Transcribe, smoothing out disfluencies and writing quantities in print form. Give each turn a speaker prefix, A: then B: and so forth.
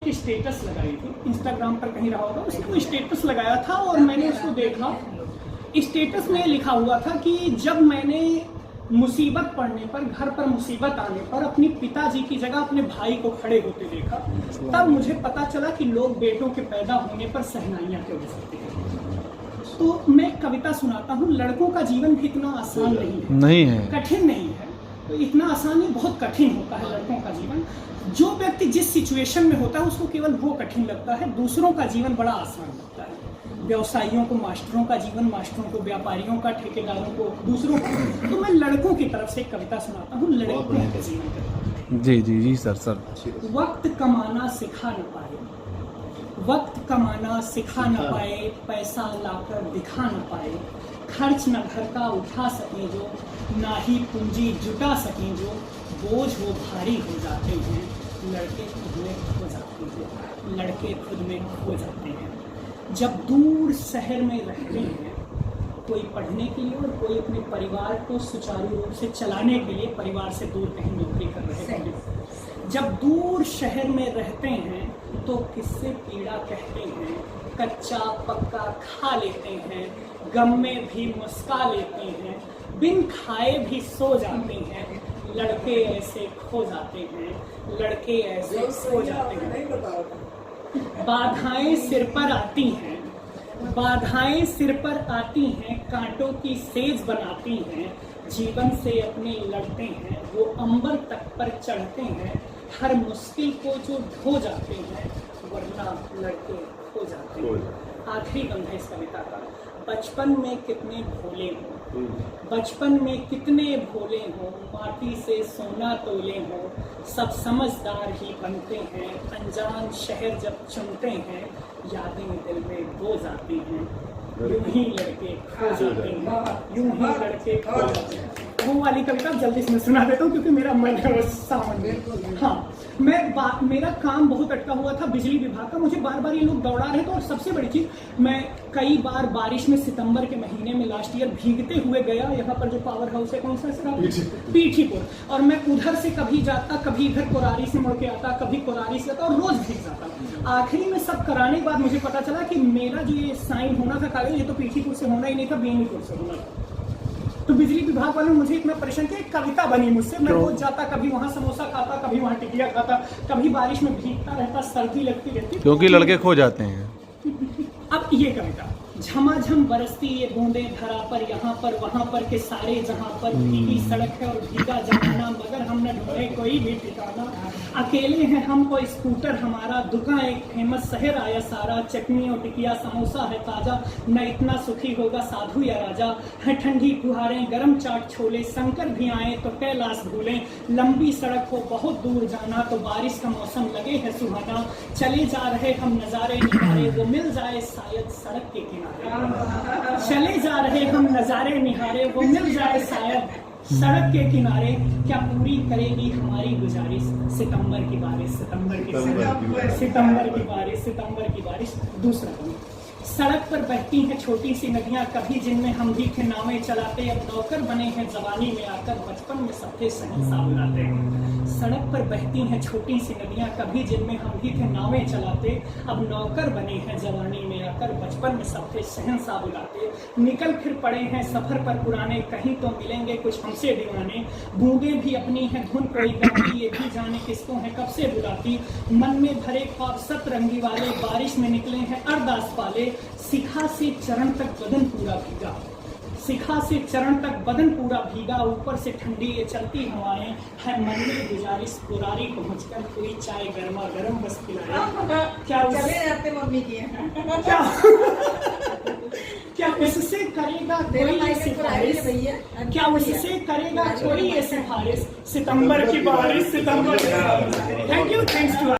A: Status लगाई थी Instagram पर कहीं रहा होगा, उसने वो स्टेटस लगाया था और मैंने उसको देखा। स्टेटस में लिखा हुआ था कि जब मैंने मुसीबत पड़ने पर, घर पर मुसीबत आने पर अपनी पिताजी की जगह अपने भाई को खड़े होते देखा, तब मुझे पता चला कि लोग बेटों के पैदा होने पर सहनाइयाँ क्यों दे सकते हैं। तो मैं कविता सुनाता हूँ। लड़कों का जीवन भी इतना आसान नहीं है, कठिन नहीं है। तो इतना आसान नहीं, बहुत कठिन होता है लड़कों का जीवन। जो व्यक्ति जिस सिचुएशन में होता है उसको केवल वो कठिन लगता है, दूसरों का जीवन बड़ा आसान लगता है। व्यवसायियों को मास्टरों का जीवन, मास्टरों को व्यापारियों का, ठेकेदारों को दूसरों का। तो मैं लड़कों की तरफ से एक कविता सुनाता हूँ लड़कों के जीवन के।
B: जी जी जी सर।
A: वक्त कमाना सिखा न पाए, वक्त कमाना सिखा न पाए, पैसा लाकर दिखा न पाए, खर्च न घर का उठा सके जो, ना ही पूंजी जुटा सके जो, बोझ वो भारी हो जाते हैं, लड़के खुद में खो जाते हैं, लड़के खुद में खो जाते हैं। जब दूर शहर में रहते हैं, कोई पढ़ने के लिए और कोई अपने परिवार को सुचारू रूप से चलाने के लिए परिवार से दूर कहीं नौकरी कर रहे हैं। जब दूर शहर में रहते हैं तो किससे पीड़ा कहते हैं, कच्चा पक्का खा लेते हैं, गम में भी मुस्का लेते हैं, बिन खाए भी सो जाते हैं, लड़के ऐसे खो जाते हैं, लड़के ऐसे खो जाते हैं। बाधाएं सिर पर आती हैं, बाधाएं सिर पर आती हैं, कांटों की सेज बनाती हैं, जीवन से अपने लड़ते हैं, वो अंबर तक पर चढ़ते हैं, हर मुश्किल को जो ढो जाते हैं, वरना लड़के खो जाते हैं। आखिरी बंद है इस कविता का। बचपन में कितने भोले हो, बचपन में कितने भोले हो, माटी से सोना तोले हो, सब समझदार ही बनते हैं, अनजान शहर जब चुनते हैं, यादें दिल में खो जाती हैं, यूं ही लड़के खो जाते हैं, यूं ही लड़के खो जाते हैं। वो वाली कविता जल्दी से मैं सुना देता हूँ क्योंकि मेरा मन है सामने। हाँ, मेरा काम बहुत अटका हुआ था बिजली विभाग का, मुझे बार बार ये लोग दौड़ा रहे थे। और सबसे बड़ी चीज, मैं कई बार बारिश में सितंबर के महीने में लास्ट ईयर भीगते हुए गया। यहाँ पर जो पावर हाउस है, कौन सा पीठीपुर, और मैं उधर से कभी जाता, कभी इधर कोरारी से मुड़ के आता, कभी कोरारी से आता और रोज भीग जाता। आखिरी में सब कराने के बाद मुझे पता चला कि मेरा जो ये साइन होना था कागज, ये तो पीठीपुर से होना ही नहीं था, बेनीपुर से होना था। तो बिजली विभाग वालों ने मुझे इतना परेशान किया, एक कविता बनी मुझसे। मैं रोज जाता, कभी वहाँ समोसा खाता, कभी वहाँ टिकिया खाता, कभी बारिश में भीगता रहता, सर्दी लगती रहती,
B: क्योंकि लड़के खो जाते हैं।
A: अब ये कविता। झमाझम बरसती ये बूंदे धरा पर, यहाँ पर वहाँ पर के सारे जहाँ पर, भीगी सड़क है और भीगा जमाना, मगर हम न ढूंढे कोई भी ठिकाना। अकेले हैं हम, कोई स्कूटर हमारा, दुकान एक फेमस शहर आया सारा, चटनी और टिकिया समोसा है ताजा, न इतना सुखी होगा साधु या राजा। है ठंडी फुहारें, गरम चाट छोले, शंकर भी आए तो कैलाश भूलें, लंबी सड़क हो बहुत दूर जाना, तो बारिश का मौसम लगे है सुहाना, चले जा रहे हम नजारे निहारे, वो मिल जाए शायद सड़क के किनारे, चले जा रहे हम नजारे निहारे, वो मिल जाए शायद सड़क के किनारे, क्या पूरी करेगी हमारी गुजारिश, सितंबर की बारिश, सितंबर की बारिश, सितंबर की बारिश। दूसरा, सड़क पर बहती हैं छोटी सी नदियां, कभी जिनमें हम भी थे नावें चलाते, अब नौकर बने हैं जवानी में आकर, बचपन में सबके शहंशाह बुलाते हैं। सड़क पर बहती हैं छोटी सी नदियां, कभी जिनमें हम भी थे नावें चलाते, अब नौकर बने हैं जवानी में आकर, बचपन में सबके शहंशाह बुलाते। निकल फिर पड़े हैं सफर पर पुराने, कहीं तो मिलेंगे कुछ हमसे दीवाने, बूंदे भी अपनी है धुन कोई गाती, ये भी जाने किसको है कब से बुलाती, मन में भरे ख्वाब सतरंगी वाले, बारिश में निकले हैं अरदास वाले, शिखा से चरण तक बदन पूरा भीगा, शिखा से चरण तक बदन पूरा भीगा, ऊपर से ठंडी ये चलती हवाएं, है मन में गुजारिश कोरारी पहुंचकर कोई चाय गर्मा गर्म बस पिलाए। क्या
C: चले जाते मम्मी की
A: क्या उससे करेगा कोई ये सिफारिश, क्या उससे करेगा कोई ये सिफारिश, सितंबर की बारिश, सितंबर की बारिश। Thank you, thanks to